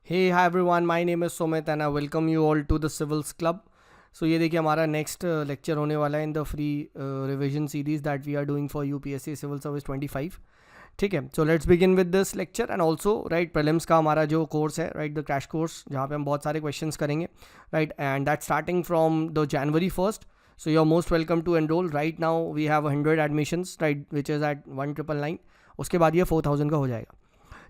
Hey, hi everyone, my name is Sumit and I welcome you all to the Civils Club. So ये देखिए हमारा next lecture होने वाला है in the free revision series that we are doing for UPSC civil service 25. ठीक है, so let's begin with this lecture and also right prelims का हमारा जो कोर्स है राइट द क्रैश कोर्स जहाँ पे हम बहुत सारे क्वेश्चंस करेंगे right and that starting from the January 1st. So you're most welcome to enroll. Right now we have 100 admissions right which is at 1999. उसके बाद ये 4000 का हो जाएगा.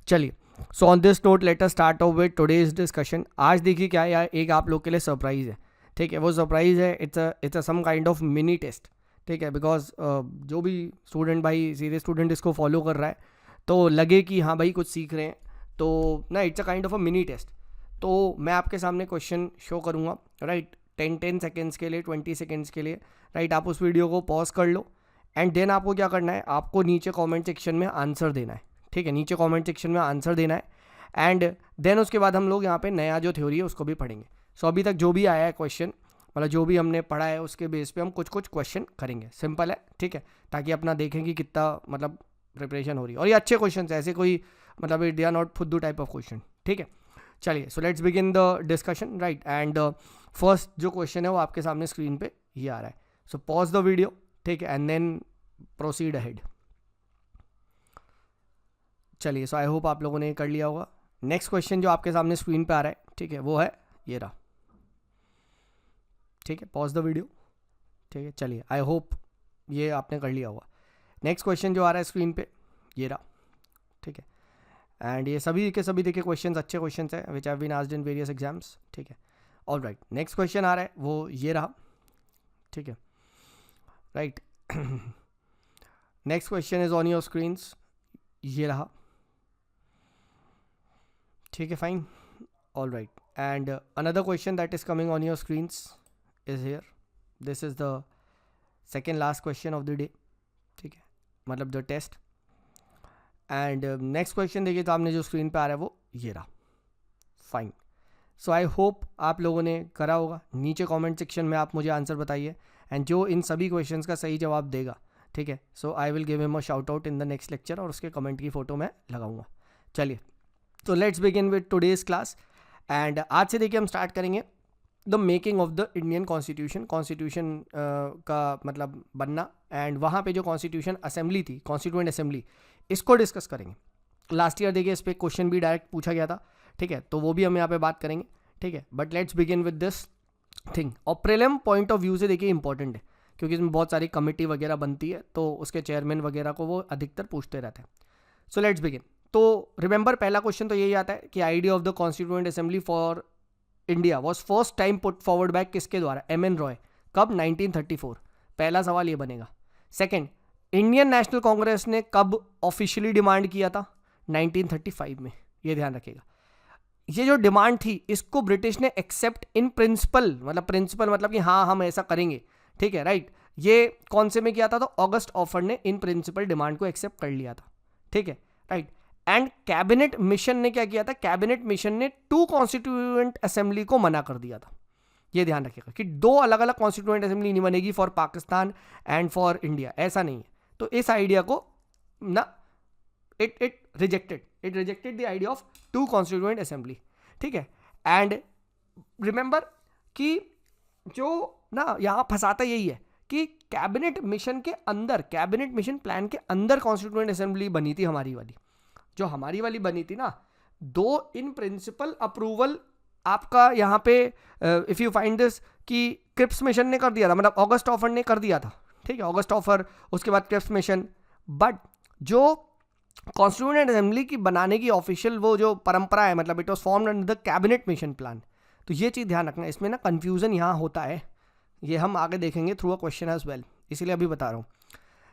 चलिए, so on this note let us start of with today's discussion. आज देखिए क्या है यार, एक आप लोग के लिए सरप्राइज़ है. ठीक है, वो सरप्राइज़ है, it's a some kind of mini test. ठीक है, बिकॉज जो भी स्टूडेंट भाई सीरियस स्टूडेंट इसको फॉलो कर रहा है तो लगे कि हाँ भाई कुछ सीख रहे हैं, तो ना it's a kind of a mini test. तो मैं आपके सामने क्वेश्चन शो करूँगा राइट 10 सेकेंड्स के लिए, 20 सेकेंड्स के लिए राइट. आप उस वीडियो को पॉज कर लो एंड देन आपको क्या करना है, आपको नीचे कॉमेंट सेक्शन में आंसर देना है. ठीक है, नीचे कमेंट सेक्शन में आंसर देना है एंड देन उसके बाद हम लोग यहाँ पे नया जो थ्योरी है उसको भी पढ़ेंगे. सो अभी तक जो भी आया है क्वेश्चन, मतलब जो भी हमने पढ़ा है उसके बेस पे हम कुछ क्वेश्चन करेंगे. सिंपल है, ठीक है, ताकि अपना देखें कि कितना मतलब प्रिपरेशन हो रही है. और ये अच्छे क्वेश्चन है, ऐसे कोई मतलब दे आर नॉट फुद्दू टाइप ऑफ क्वेश्चन. ठीक है, चलिए so let's begin the discussion right. And first जो क्वेश्चन है वो आपके सामने स्क्रीन पे ये आ रहा है. सो पॉज द वीडियो, ठीक है, एंड देन प्रोसीड अहेड. चलिए, सो आई होप आप लोगों ने कर लिया होगा. नेक्स्ट क्वेश्चन जो आपके सामने स्क्रीन पे आ रहा है, ठीक है, वो है ये रहा. ठीक है, पॉज द वीडियो. ठीक है, चलिए, आई होप ये आपने कर लिया होगा. नेक्स्ट क्वेश्चन जो आ रहा है स्क्रीन पे ये रहा. ठीक है, एंड ये सभी के सभी देखिए क्वेश्चन अच्छे क्वेश्चन हैं which have been asked in various exams. ठीक है, ऑल राइट. नेक्स्ट क्वेश्चन आ रहा है वो ये रहा. ठीक है, right. Next question is on your screens, ये रहा. ठीक है, fine, all right. And another question that is coming on your screens is here. This is the second last question of the day. ठीक है, मतलब the test. And next question देखिए तो आपने जो स्क्रीन पे आ रहा है वो ये रहा. फाइन. सो आई होप आप लोगों ने करा होगा. नीचे कमेंट सेक्शन में आप मुझे आंसर बताइए एंड जो इन सभी क्वेश्चंस का सही जवाब देगा, ठीक है, so I will give him a shout out in the next lecture और उसके कमेंट की फ़ोटो मैं लगाऊंगा. चलिए, तो let's begin with today's class. And आज से देखिए हम स्टार्ट करेंगे the making of the Indian constitution. Constitution का मतलब बनना एंड वहाँ पे जो कॉन्स्टिट्यूशन असेंबली थी, कॉन्स्टिट्यूएंट असेंबली, इसको डिस्कस करेंगे. लास्ट ईयर देखिए इस पर क्वेश्चन भी डायरेक्ट पूछा गया था. ठीक है, तो वो भी हम यहाँ पे बात करेंगे. ठीक है, but let's begin with this thing. और प्रीलिम पॉइंट ऑफ व्यू से देखिए इंपॉर्टेंट है क्योंकि इसमें बहुत सारी कमेटी वगैरह बनती है तो उसके चेयरमैन वगैरह को वो अधिकतर पूछते रहते हैं. सो लेट्स बिगिन. तो रिमेंबर पहला क्वेश्चन तो यही आता है कि idea of the constituent assembly for India was first time put forward bye किसके द्वारा? M.N. रॉय. कब? 1934. पहला सवाल ये बनेगा. सेकंड, इंडियन नेशनल कांग्रेस ने कब ऑफिशियली डिमांड किया था? 1935 में. ये ध्यान रखिएगा. ये जो डिमांड थी इसको ब्रिटिश ने एक्सेप्ट इन प्रिंसिपल, मतलब प्रिंसिपल मतलब कि हाँ हम ऐसा करेंगे. ठीक है, राइट. ये कौन से में किया था? तो ऑगस्ट ऑफर ने इन प्रिंसिपल डिमांड को एक्सेप्ट कर लिया था. ठीक है, राइट. एंड कैबिनेट मिशन ने क्या किया था? कैबिनेट मिशन ने 2 कॉन्स्टिट्यूएंट असेंबली को मना कर दिया था. ये ध्यान रखिएगा कि 2 अलग अलग कॉन्स्टिट्यूएंट असेंबली नहीं बनेगी for Pakistan and for India, ऐसा नहीं है. तो इस आइडिया को ना it rejected the idea of 2 constituent assembly. ठीक है, एंड रिमेंबर कि जो ना यहाँ फंसाता यही है कि कैबिनेट मिशन के अंदर, कैबिनेट मिशन प्लान के अंदर कॉन्स्टिट्यूएंट असेंबली बनी थी हमारी वाली. जो हमारी वाली बनी थी ना, 2 इन प्रिंसिपल अप्रूवल आपका यहाँ पे इफ़ यू फाइंड दिस कि क्रिप्स मिशन ने कर दिया था, मतलब ऑगस्ट ऑफर ने कर दिया था. ठीक है, ऑगस्ट ऑफर, उसके बाद क्रिप्स मिशन. बट जो कॉन्स्टिट्यूएंट असेंबली की बनाने की ऑफिशियल वो जो परंपरा है, मतलब it was formed under the cabinet mission plan. तो ये चीज़ ध्यान रखना, इसमें ना कन्फ्यूज़न यहाँ होता है. ये हम आगे देखेंगे through a question as well, इसीलिए अभी बता रहा हूँ.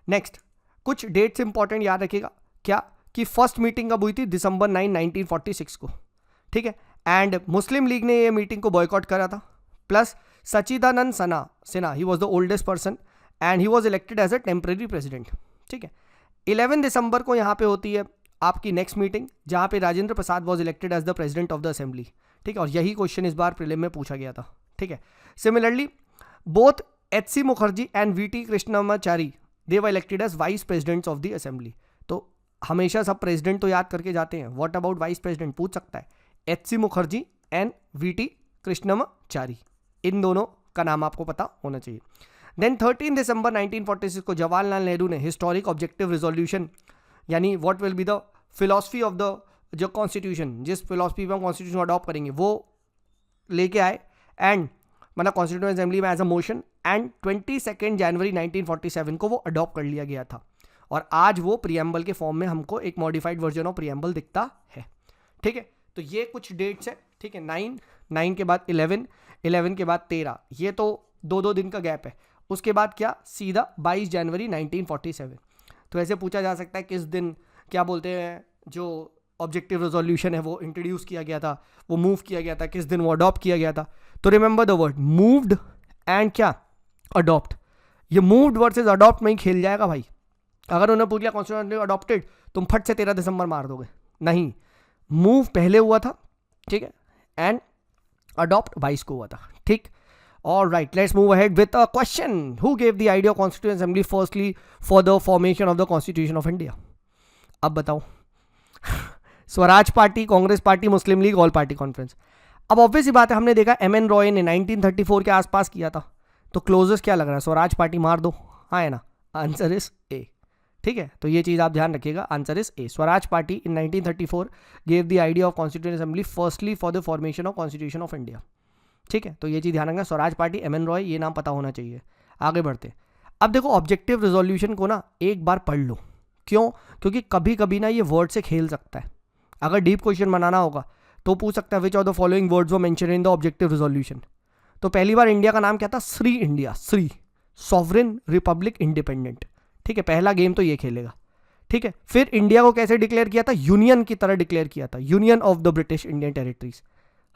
नेक्स्ट, कुछ डेट्स इंपॉर्टेंट याद रखिएगा. क्या? कि फर्स्ट मीटिंग कब हुई थी? December 9, 1946 को. ठीक है, एंड मुस्लिम लीग ने ये मीटिंग को बॉयकॉट करा था. Plus Sachchidananda Sinha, he was the oldest person and he was elected as a temporary president. ठीक है, 11 दिसंबर को यहाँ पे होती है आपकी नेक्स्ट मीटिंग जहाँ पे Rajendra Prasad was elected as the president of the assembly. ठीक है, और यही क्वेश्चन इस बार प्रीलिम में पूछा गया था. ठीक है, similarly both H.C. Mukherjee and V.T. Krishnamachari they were elected as vice presidents of the assembly. तो हमेशा सब प्रेसिडेंट तो याद करके जाते हैं, व्हाट अबाउट वाइस प्रेसिडेंट पूछ सकता है. HC Mukherjee and VT Krishnamachari, इन दोनों का नाम आपको पता होना चाहिए। देन 13 दिसंबर 1946 को जवाहरलाल नेहरू ने हिस्टोरिक ऑब्जेक्टिव रिजोल्यूशन, यानी what will be the philosophy of the जो कॉन्स्टिट्यूशन, जिस फिलॉसफी में हम कॉन्स्टिट्यूशन अडॉप्ट करेंगे वो लेके आए, एंड मतलब कॉन्स्टिट्यूएंट असेंबली में एज अ मोशन, एंड 22 जनवरी 1947 को वो अडॉप्ट कर लिया गया था। और आज वो प्रियम्बल के फॉर्म में हमको एक मॉडिफाइड वर्जन ऑफ प्रियम्बल दिखता है। ठीक है, तो ये कुछ डेट्स है। ठीक है, 9 के बाद 11 के बाद 13, ये तो 2 दिन का गैप है। उसके बाद क्या, सीधा 22 जनवरी 1947। तो ऐसे पूछा जा सकता है किस दिन क्या बोलते हैं जो ऑब्जेक्टिव रेजोल्यूशन है वो इंट्रोड्यूस किया गया था, वो मूव किया गया था, किस दिन वो अडॉप्ट किया गया था। तो remember the word moved and क्या, अडॉप्ट। ये मूव्ड वर्सेस अडॉप्ट में ही खेल जाएगा भाई। अगर उन्हें पूछ लिया कॉन्स्टिट्यूशन अडॉप्टेड, तुम फट से 13 दिसंबर मार दोगे, नहीं, मूव पहले हुआ था, ठीक है, एंड अडॉप्ट 22 को हुआ था। ठीक, all right, let's move ahead with a question. Who gave the idea of Constituent Assembly firstly for the formation of the Constitution of India? अब बताओ स्वराज पार्टी, कांग्रेस पार्टी, मुस्लिम लीग, ऑल पार्टी कॉन्फ्रेंस। अब obvious ही बात है, हमने देखा MN Roy ने 1934 के आसपास किया था, तो क्लोजेस्ट क्या लग रहा है, स्वराज पार्टी मार दो, हाँ है ना, आंसर इज ए। ठीक है, तो ये चीज़ आप ध्यान रखिएगा, answer is a. Swaraj party in 1934 gave the idea of constituent assembly firstly for the formation of constitution of India. ठीक है, तो ये चीज़ ध्यान रखना, स्वराज पार्टी, MN रॉय, ये नाम पता होना चाहिए। आगे बढ़ते, अब देखो ऑब्जेक्टिव रिजोल्यूशन को ना एक बार पढ़ लो। क्यों? क्योंकि कभी कभी ना ये वर्ड से खेल सकता है। अगर डीप क्वेश्चन बनाना होगा तो पूछ सकता है विच of the following words were mention in the objective resolution. तो पहली बार इंडिया का नाम क्या था, Shri India, Shri, sovereign Republic independent. ठीक है, पहला गेम तो ये खेलेगा। ठीक है, फिर इंडिया को कैसे डिक्लेयर किया था, यूनियन की तरह डिक्लेयर किया था, union of the British Indian territories,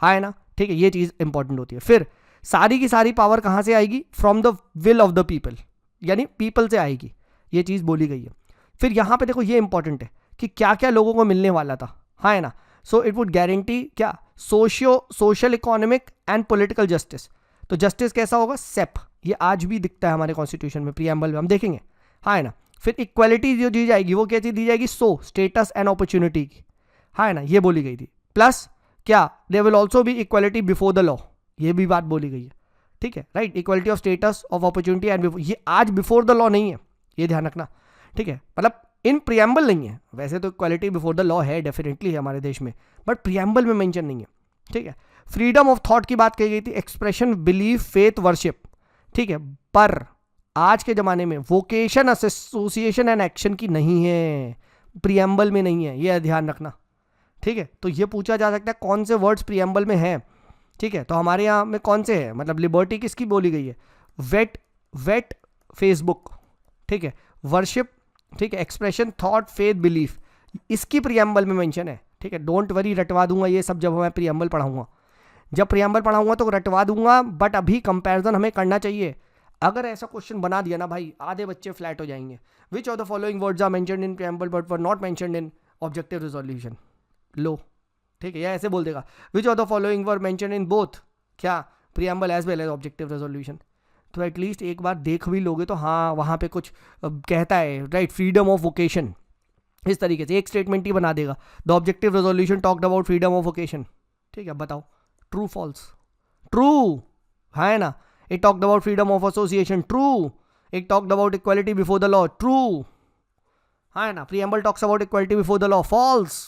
हाँ है ना। ठीक है, ये चीज़ इंपॉर्टेंट होती है। फिर सारी की सारी पावर कहाँ से आएगी, from the will of the people, यानी पीपल से आएगी, ये चीज़ बोली गई है। फिर यहाँ पे देखो ये इंपॉर्टेंट है कि क्या क्या लोगों को मिलने वाला था, हाँ है ना। सो इट वुड गारंटी क्या, social economic and political justice. तो जस्टिस कैसा होगा, सेप, ये आज भी दिखता है हमारे कॉन्स्टिट्यूशन में, प्रीएम्बल में हम देखेंगे, हाँ है ना। फिर इक्वालिटी जो दी जाएगी वो क्या चीज़ दी जाएगी, स्टेटस एंड अपॉर्चुनिटी की, हाँ है ना, ये बोली गई थी। प्लस क्या, there will also be equality before the law, ये भी बात बोली गई है। ठीक है, right, equality of status of opportunity and, ये आज बिफोर द लॉ नहीं है, ये ध्यान रखना। ठीक है, मतलब इन प्रियम्बल नहीं है, वैसे तो इक्वालिटी बिफोर द लॉ है, डेफिनेटली है हमारे देश में, बट प्रियम्बल में मेंशन नहीं है। ठीक है, फ्रीडम ऑफ थॉट की बात कही गई थी, एक्सप्रेशन, बिलीफ, फेथ, वर्शिप। ठीक है, पर आज के ज़माने में वोकेशन, एसोसिएशन एंड एक्शन की नहीं है, प्रियम्बल में नहीं है, ये ध्यान रखना। ठीक है, तो ये पूछा जा सकता है कौन से वर्ड्स प्रियम्बल में हैं। ठीक है, तो हमारे यहाँ में कौन से हैं, मतलब लिबर्टी किसकी बोली गई है, वेट फेसबुक। ठीक है, वर्शिप, ठीक है, एक्सप्रेशन, थॉट, फेथ, बिलीफ, इसकी प्रियम्बल में मेंशन है। ठीक है, डोंट वरी, रटवा दूंगा ये सब जब मैं प्रियम्बल पढ़ाऊंगा, जब प्रियम्बल पढ़ाऊंगा तो रटवा दूंगा, बट अभी कंपैरिजन हमें करना चाहिए। अगर ऐसा क्वेश्चन बना दिया ना भाई, आधे बच्चे फ्लैट हो जाएंगे। Which of the following words are mentioned in preamble but were not mentioned in objective resolution, लो। ठीक है, या ऐसे बोल देगा which of the following were mentioned in both क्या, preamble as well as objective resolution. तो एटलीस्ट एक बार देख भी लोगे तो हाँ, वहाँ पे कुछ कहता है, राइट, फ्रीडम ऑफ वोकेशन, इस तरीके से एक स्टेटमेंट ही बना देगा, the objective resolution talked about freedom of vocation. ठीक है, बताओ ट्रू फॉल्स, ट्रू, हाँ है ना। It talked about freedom of association, true. It talked about equality before the law, true, हाँ है ना। Preamble talks about equality before the law, false,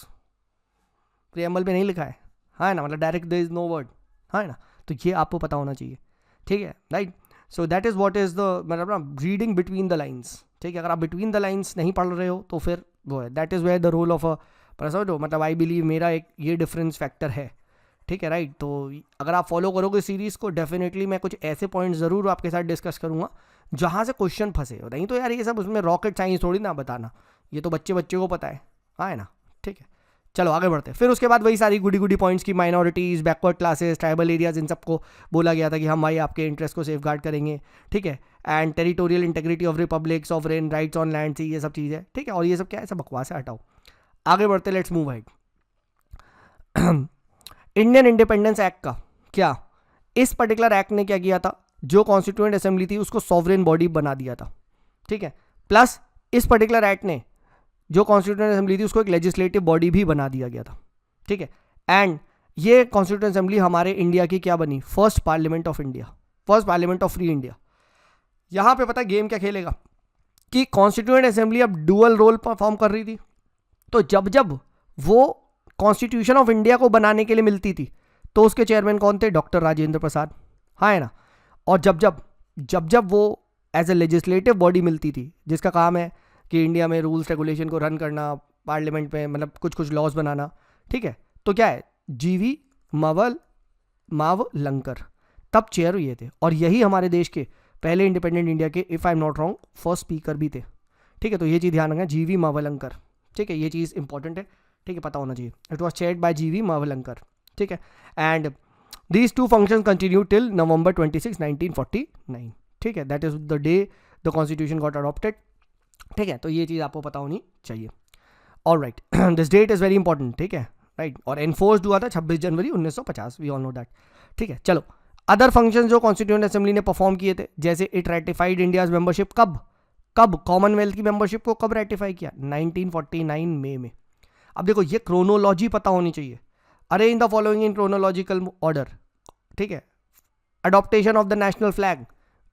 preamble में नहीं लिखा है, हाँ है ना, मतलब direct there is no word, हाँ है ना। तो ये आपको पता होना चाहिए। ठीक है, right. So that is what is the, मतलब ना, रीडिंग बिटवीन द लाइन्स। ठीक है, अगर आप बिटवीन द लाइन्स नहीं पढ़ रहे हो तो फिर वो है, that is where the role of a, मतलब आई बिलीव मेरा एक ये डिफरेंस फैक्टर है। ठीक है, राइट। तो अगर आप फॉलो करोगे सीरीज़ को, डेफिनेटली मैं कुछ ऐसे पॉइंट्स ज़रूर आपके साथ डिस्कस करूँगा जहाँ से क्वेश्चन फंसे हो। नहीं तो यार ये सब उसमें रॉकेट साइंस थोड़ी ना बताना, ये तो बच्चे को पता है, हाँ है ना। ठीक है, चलो आगे बढ़ते हैं। फिर उसके बाद वही सारी गुडी पॉइंट्स की, minorities, backward classes, tribal areas, इन सबको बोला गया था कि हम भाई आपके इंटरेस्ट को सेफगार्ड करेंगे। ठीक है, and territorial integrity of republic, sovereign rights on land sea, ये सब चीज़ है। ठीक है, और ये सब क्या है, सब बकवास है, हटाओ, आगे बढ़ते, let's move ahead. Indian independence act का क्या, इस पर्टिकुलर एक्ट ने क्या किया था, जो कॉन्स्टिट्यूएंट असेंबली थी उसको सॉवरेन बॉडी बना दिया था। ठीक है, प्लस इस पर्टिकुलर एक्ट ने जो कॉन्स्टिट्यूएंट असेंबली थी उसको एक लेजिस्लेटिव बॉडी भी बना दिया गया था। ठीक है, एंड ये कॉन्स्टिट्यूएंट असेंबली हमारे इंडिया की क्या बनी, first parliament of India, first parliament of free India. यहाँ पे पता गेम क्या खेलेगा कि कॉन्स्टिट्यूएंट असेंबली अब डुअल रोल परफॉर्म कर रही थी, तो जब जब वो कॉन्स्टिट्यूशन ऑफ इंडिया को बनाने के लिए मिलती थी तो उसके चेयरमैन कौन थे, डॉक्टर राजेंद्र प्रसाद, हाँ है ना। और जब वो एज ए लेजिस्लेटिव बॉडी मिलती थी जिसका काम है कि इंडिया में रूल्स रेगुलेशन को रन करना, पार्लियामेंट में मतलब कुछ कुछ लॉज बनाना, ठीक है, तो क्या है, जीवी मावलंकर तब चेयर हुए थे, और यही हमारे देश के पहले इंडिपेंडेंट इंडिया के, if I am not wrong, first speaker भी थे, ठीक है। तो ये चीज़ ध्यान रखना, जीवी मावलंकर, ठीक है, ये चीज़ इंपॉर्टेंट है, ठीक है, पता होना चाहिए। It was chaired by GV Mavalankar, ठीक है। And these two functions continue till नवंबर 26, 1949, ठीक है, that is the day the constitution got adopted, ठीक है। तो ये चीज़ आपको पता होनी चाहिए। All right, this that is very important, ठीक है, राइट। और एनफोर्स्ड हुआ था 26 जनवरी 1950, वी ऑल नो दैट, ठीक है। चलो, अदर फंक्शन जो कॉन्स्टिट्यूएंट असेंबली ने परफॉर्म किए थे, जैसे इट रेटिफाइड इंडियाज मेंबरशिप, कब कॉमनवेल्थ की मेंबरशिप को कब रेटिफाई किया, 1949 मई में। अब देखो ये क्रोनोलॉजी पता होनी चाहिए, arrange the following in chronological order, ठीक है। Adaptation of the national flag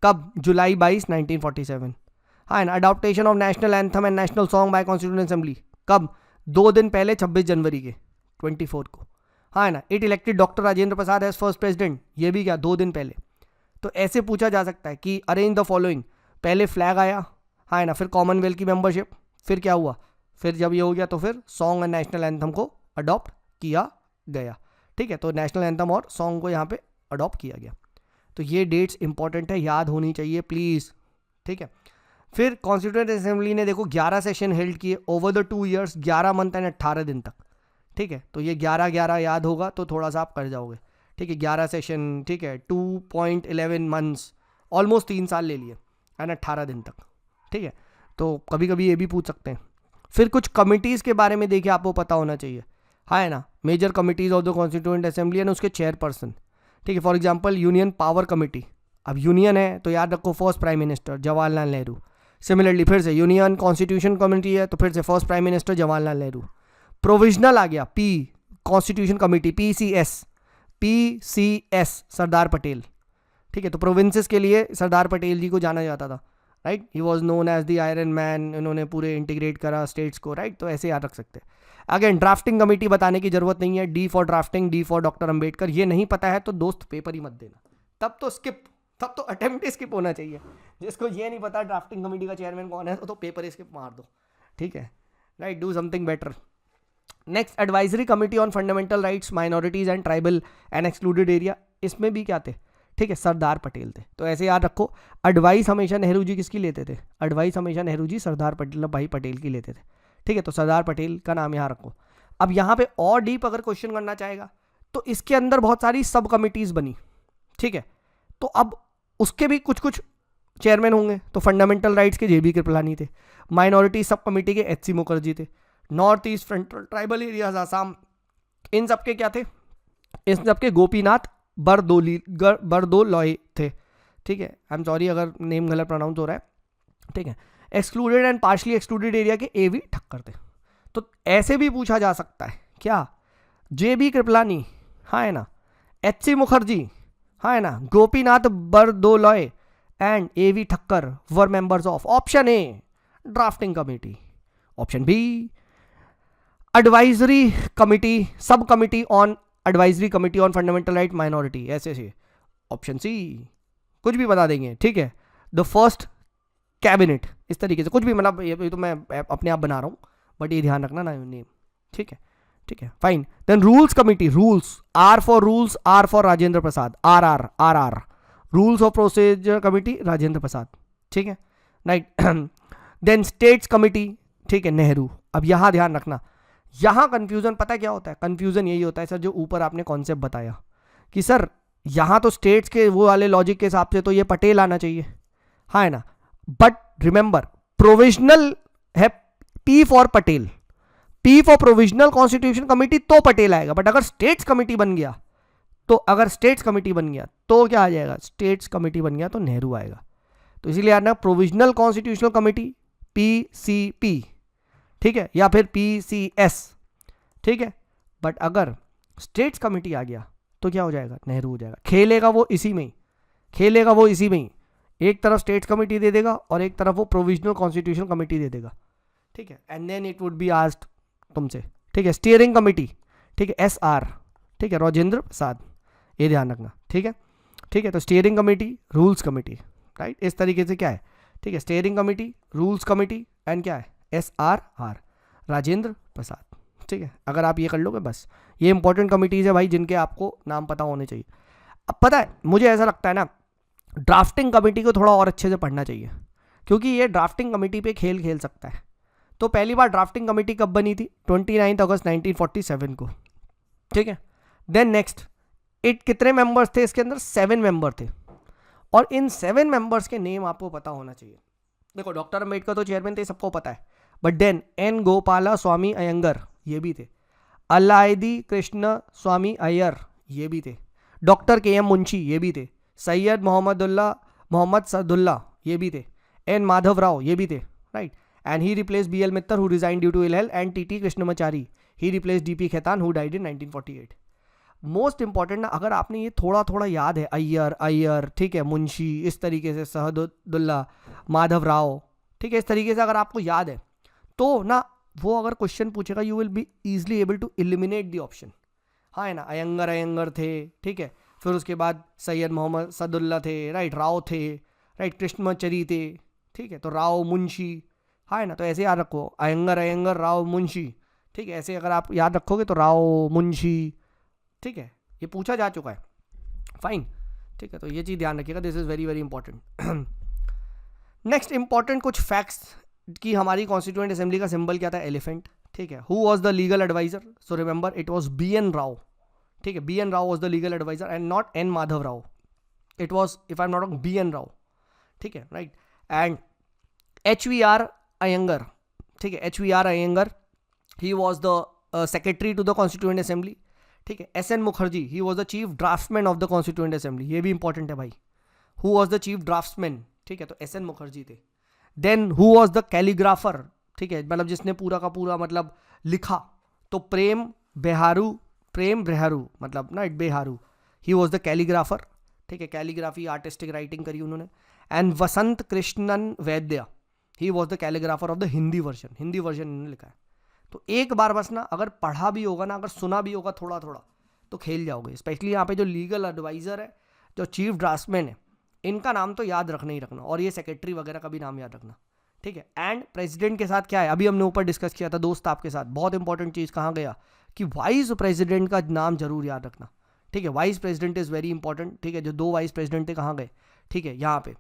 कब, जुलाई 22, 1947, हाँ, and adaptation of national anthem and national song by constituent assembly कब, 2 दिन पहले 26 जनवरी के 24 को, हाँ है ना। It elected doctor Rajendra Prasad as first president, ये भी क्या 2 दिन पहले। तो ऐसे पूछा जा सकता है कि अरेंज द फॉलोइंग, पहले फ्लैग आया, हाँ है ना, फिर कॉमनवेल्थ की मेंबरशिप, फिर क्या हुआ, फिर जब ये हो गया तो फिर सॉन्ग एंड नेशनल एंथम को अडॉप्ट किया गया, ठीक है। तो नेशनल एंथम और सॉन्ग को यहाँ पे अडॉप्ट किया गया। तो ये डेट्स इंपॉर्टेंट है, याद होनी चाहिए प्लीज़, ठीक है। फिर कॉन्स्टिट्यूएंट असेंबली ने देखो 11 सेशन हेल्ड किए over the 2 years, 11 month and 18 दिन तक, ठीक है। तो ये 11-11 याद होगा तो थोड़ा सा आप कर जाओगे, ठीक है। 11 सेशन, ठीक है, 2.11 मंथ्स, ऑलमोस्ट 3 साल ले लिए, एंड 18 दिन तक, ठीक है। तो कभी कभी ये भी पूछ सकते हैं। फिर कुछ कमिटीज़ के बारे में देखिए, आपको पता होना चाहिए, हाँ है ना। Major committees of the constituent assembly and उसके चेयरपर्सन, ठीक है। For example union power committee, अब यूनियन है तो याद रखो first prime minister Jawaharlal Nehru. Similarly फिर से यूनियन कॉन्स्टिट्यूशन कमेटी है तो फिर से first prime minister Jawaharlal Nehru. Provisional आ गया, P constitution committee, PCS Sardar Patel, ठीक है। तो प्रोविंसेस के लिए सरदार पटेल जी को जाना जाता था, right. He was known as the iron man, इन्होंने पूरे इंटीग्रेट करा स्टेट्स को, राइट। तो ऐसे याद रख सकते हैं। अगेन ड्राफ्टिंग कमेटी बताने की जरूरत नहीं है, D for drafting, D for doctor Ambedkar. ये नहीं पता है तो दोस्त पेपर ही मत देना, तब तो अटेम्प्ट ही स्किप होना चाहिए। जिसको ये नहीं पता ड्राफ्टिंग कमेटी का चेयरमैन कौन है तो पेपर ही स्किप मार दो, ठीक है, right. Do something better. Next, advisory committee on fundamental rights, minorities and tribal and excluded area, इसमें भी क्या थे, ठीक है, सरदार पटेल थे। तो ऐसे याद रखो, एडवाइस हमेशा नेहरू जी किसकी लेते थे, एडवाइस हमेशा नेहरू जी सरदार भाई पटेल की लेते थे, ठीक है। तो सरदार पटेल का नाम यहाँ रखो। अब यहाँ पे और डीप अगर क्वेश्चन करना चाहेगा तो इसके अंदर बहुत सारी सब कमिटीज बनी, ठीक है। तो अब उसके भी कुछ कुछ चेयरमैन होंगे। तो फंडामेंटल राइट्स के जेबी कृपलानी थे, माइनॉरिटी सब कमेटी के एचसी मुखर्जी थे, north east frontal tribal areas Assam, इन सबके क्या थे, इन सबके गोपीनाथ बरदोलॉय थे, ठीक है। आई एम सॉरी अगर नेम गलत प्रोनाउंस हो रहा है, ठीक है। Excluded and partially excluded area के एवी ठक्कर थे। तो ऐसे भी पूछा जा सकता है क्या, जेबी कृपलानी, हाँ है ना, एचसी मुखर्जी, हाँ है ना, Gopinath Bardoloi and AV Thakkar were members of option A drafting committee, option B advisory committee, sub committee on advisory committee on fundamental right minority, ऐसे ऑप्शन सी, कुछ भी बता देंगे, ठीक है। द फर्स्ट कैबिनेट, इस तरीके से कुछ भी, मतलब ये तो मैं अपने आप बना रहा हूँ बट ये ध्यान रखना ना नेम, ठीक है, ठीक है, fine. Then rules committee, rules, R for rules, R for Rajendra Prasad, R rules of procedure committee Rajendra Prasad, ठीक है, राइट। देन स्टेट्स कमिटी, ठीक है, नेहरू। अब यहां ध्यान रखना, यहां कंफ्यूजन पता क्या होता है, कंफ्यूजन यही होता है सर जो ऊपर आपने कॉन्सेप्ट बताया कि सर यहां तो स्टेट्स के वो वाले लॉजिक के हिसाब से तो ये पटेल आना चाहिए, हाँ है ना, बट रिमेंबर प्रोविजनल है P for Patel, P for provisional constitution committee तो पटेल आएगा, बट अगर स्टेट्स कमिटी बन गया तो क्या आ जाएगा, स्टेट्स कमिटी बन गया तो नेहरू आएगा। तो इसीलिए याद रखना प्रोविजनल कॉन्स्टिट्यूशनल कमिटी पीसीपी, ठीक है, या फिर पीसीएस, ठीक है। बट अगर स्टेट्स कमेटी आ गया तो क्या हो जाएगा, नेहरू हो जाएगा। खेलेगा वो इसी में ही, खेलेगा वो इसी में ही, एक तरफ स्टेट्स कमेटी दे देगा और एक तरफ वो प्रोविजनल कॉन्स्टिट्यूशन कमेटी दे देगा, ठीक है। And then it would be asked तुमसे, ठीक है, स्टीयरिंग कमेटी, ठीक है, SR, ठीक है, राजेंद्र प्रसाद, ये ध्यान रखना, ठीक है, ठीक है। तो steering committee, rules committee, right, इस तरीके से क्या है, ठीक है, steering committee, rules committee and क्या है, SRR, राजेंद्र प्रसाद, ठीक है। अगर आप ये कर लोगे बस, ये इंपॉर्टेंट कमिटीज़ है भाई जिनके आपको नाम पता होने चाहिए। अब पता है मुझे ऐसा लगता है ना, ड्राफ्टिंग कमेटी को थोड़ा और अच्छे से पढ़ना चाहिए, क्योंकि ये ड्राफ्टिंग कमेटी पे खेल खेल सकता है। तो पहली बार ड्राफ्टिंग कमेटी कब बनी थी, 29 अगस्त 1947 को, ठीक है। देन नेक्स्ट, इट कितने मेंबर्स थे इसके अंदर, 7 मेंबर थे, और इन 7 मेंबर्स के नेम आपको पता होना चाहिए। देखो डॉक्टर अम्बेडकर तो चेयरमैन थे, सबको पता है, बट देन N गोपाला स्वामी अयंगर ये भी थे, अलायदी कृष्ण स्वामी अय्यर ये भी थे, डॉक्टर KM मुंशी ये भी थे, सैयद मोहम्मद सदुल्ला ये भी थे, N माधव राव ये भी थे, right. And he replace BL Mitter who resign due to ill health, and TT Krishnamachari he replace DP Khaitan who died in 1948। Most important ना, अगर आपने ये थोड़ा थोड़ा याद है, अय्यर, ठीक है, मुंशी, इस तरीके से सहदुल्ला, माधव राव, ठीक है, इस तरीके से अगर आपको याद है तो ना वो अगर क्वेश्चन पूछेगा you will be easily able to eliminate the option. हाँ है ना, अयंगर थे, ठीक है, फिर उसके बाद सैयद मोहम्मद सदुल्ला थे, राइट, राव थे, राइट, कृष्णमाचारी थे, ठीक है, तो राव मुंशी, हाँ है ना, तो ऐसे याद रखो, अयंगर राव मुंशी, ठीक है, ऐसे अगर आप याद रखोगे तो राव मुंशी, ठीक है, ये पूछा जा चुका है, फाइन, ठीक है। तो ये चीज़ ध्यान रखिएगा, this is very very important. Next important कुछ फैक्ट्स कि हमारी कॉन्स्टिट्यूएंट असेंबली का सिंबल क्या था, एलिफेंट, ठीक है। Who was the legal adviser, so remember it was BN Rao, ठीक है, BN Rao was the legal adviser and not N Madhava Rao, it was if I am not wrong BN Rao, ठीक है, राइट। एंड HVR अयंगर, ठीक है, HVR Iyengar he was the secretary to the constituent assembly, ठीक है। SN Mukherjee he was the chief draftsman of the constituent assembly, ये भी important है भाई, who was the chief draftsman, ठीक है, तो SN मुखर्जी थे। Then who was the calligrapher, ठीक है, मतलब जिसने पूरा का पूरा मतलब लिखा, तो प्रेम ब्रेहारू मतलब ना बेहारू, ही वाज द कैलीग्राफर, ठीक है, कैलीग्राफी आर्टिस्टिक राइटिंग करी उन्होंने। And Vasant Krishnan Vaidya he was the calligrapher of the Hindi version इन्होंने लिखा है। तो एक बार बस ना अगर पढ़ा भी होगा ना, अगर सुना भी होगा थोड़ा थोड़ा, तो खेल जाओगे। स्पेशली यहाँ पे जो लीगल एडवाइजर है, जो चीफ ड्राफ्टमैन है, इनका नाम तो याद रखना ही रखना, और ये सेक्रेटरी वगैरह का भी नाम याद रखना, ठीक है। एंड प्रेसिडेंट के साथ क्या है, अभी हमने ऊपर डिस्कस किया था दोस्त आपके साथ, बहुत इंपॉर्टेंट चीज़ कहाँ गया कि वाइस प्रेसिडेंट का नाम जरूर याद रखना, ठीक है। Vice president is very important, ठीक है। जो 2 वाइस प्रेसिडेंट थे कहाँ गए, ठीक है, यहाँ पे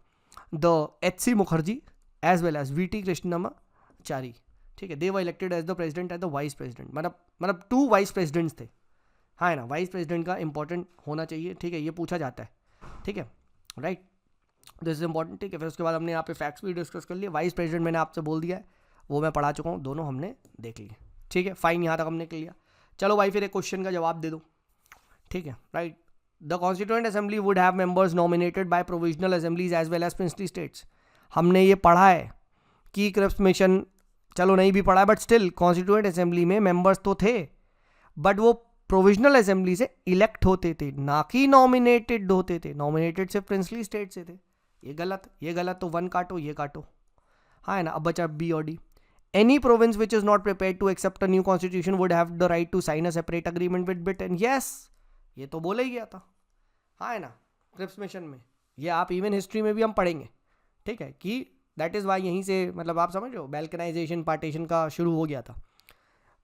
the HC Mukherjee as well as VT Krishnamachari, ठीक है, they were elected as the president as the vice president, मतलब 2 वाइस प्रेसिडेंट्स थे, हाँ है ना। वाइस प्रेसिडेंट का इंपॉर्टेंट होना चाहिए, ठीक है, ये पूछा जाता है, ठीक है, राइट, दिस इज इंपॉर्टेंट, ठीक है। फिर उसके बाद हमने यहाँ पे फैक्ट्स भी डिस्कस कर लिए। वाइस प्रेसिडेंट मैंने आपसे बोल दिया है, वो मैं पढ़ा चुका हूँ, दोनों हमने देख लिए, ठीक है, फाइन, यहाँ तक हमने कर लिया। चलो भाई फिर एक क्वेश्चन का जवाब दे दो, ठीक है, right. The constituent assembly would have members nominated by provincial assemblies as well as princely states. हमने ये पढ़ा है कि क्रिप्स मिशन, चलो नहीं भी पढ़ा है बट स्टिल कॉन्स्टिट्यूएंट असेंबली में मेंबर्स तो थे, बट वो प्रोविजनल असेंबली से इलेक्ट होते थे, ना कि नॉमिनेटेड होते थे। नॉमिनेटेड सिर्फ प्रिंसली स्टेट से थे, ये गलत, तो 1 काटो, ये काटो, हाँ है ना। अब बचा B और D। Any province which is not prepared to accept a new constitution would have the right to sign a separate agreement with Britain. Yes, ये तो बोला ही गया था, हाँ है ना, क्रिप्स मिशन में। ये आप इवन हिस्ट्री में भी हम पढ़ेंगे, ठीक है, कि दैट इज़ वाई यहीं से मतलब आप समझ रहे हो बैल्कनाइजेशन पार्टीशन का शुरू हो गया था।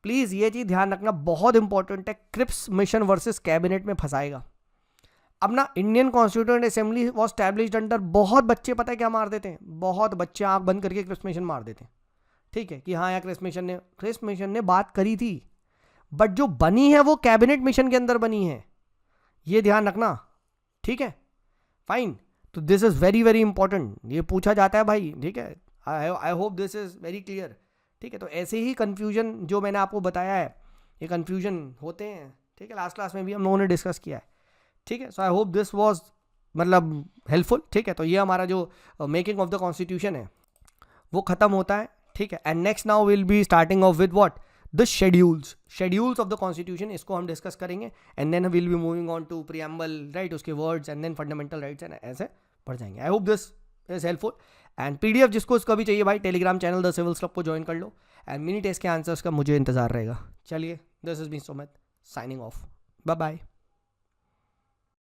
प्लीज़ ये चीज़ ध्यान रखना, बहुत इंपॉर्टेंट है, क्रिप्स मिशन वर्सेस कैबिनेट में फंसाएगा। अब ना Indian constituent assembly was established under, बहुत बच्चे पता है क्या मार देते हैं, बहुत बच्चे आंख बंद करके क्रिप्स मिशन मार देते हैं, ठीक है, कि हाँ यार क्रिप्स मिशन ने बात करी थी, बट जो बनी है वो कैबिनेट मिशन के अंदर बनी है, ये ध्यान रखना, ठीक है, फाइन। तो this is very very important, ये पूछा जाता है भाई, ठीक है। आई hope this is very clear, ठीक है। तो ऐसे ही कन्फ्यूजन जो मैंने आपको बताया है, ये कन्फ्यूजन होते हैं, ठीक है, लास्ट क्लास में भी हम लोगों ने डिस्कस किया है, ठीक है। So I hope this was मतलब हेल्पफुल, ठीक है। तो ये हमारा जो मेकिंग ऑफ द कॉन्स्टिट्यूशन है वो खत्म होता है, ठीक है। And next now will be starting off with what, the schedules of the constitution, इसको हम डिस्कस करेंगे and then will be moving on to preamble, right, उसके words and then fundamental rights and ऐसे पढ़ जाएंगे. I hope this is helpful. And PDF जिसको इसका भी चाहिए भाई, telegram channel the civils club को ज्वाइन कर लो एंड मिनी टेस्ट के आंसर्स का मुझे इंतजार रहेगा. चलिए, this is me Sumit signing off. Bye bye.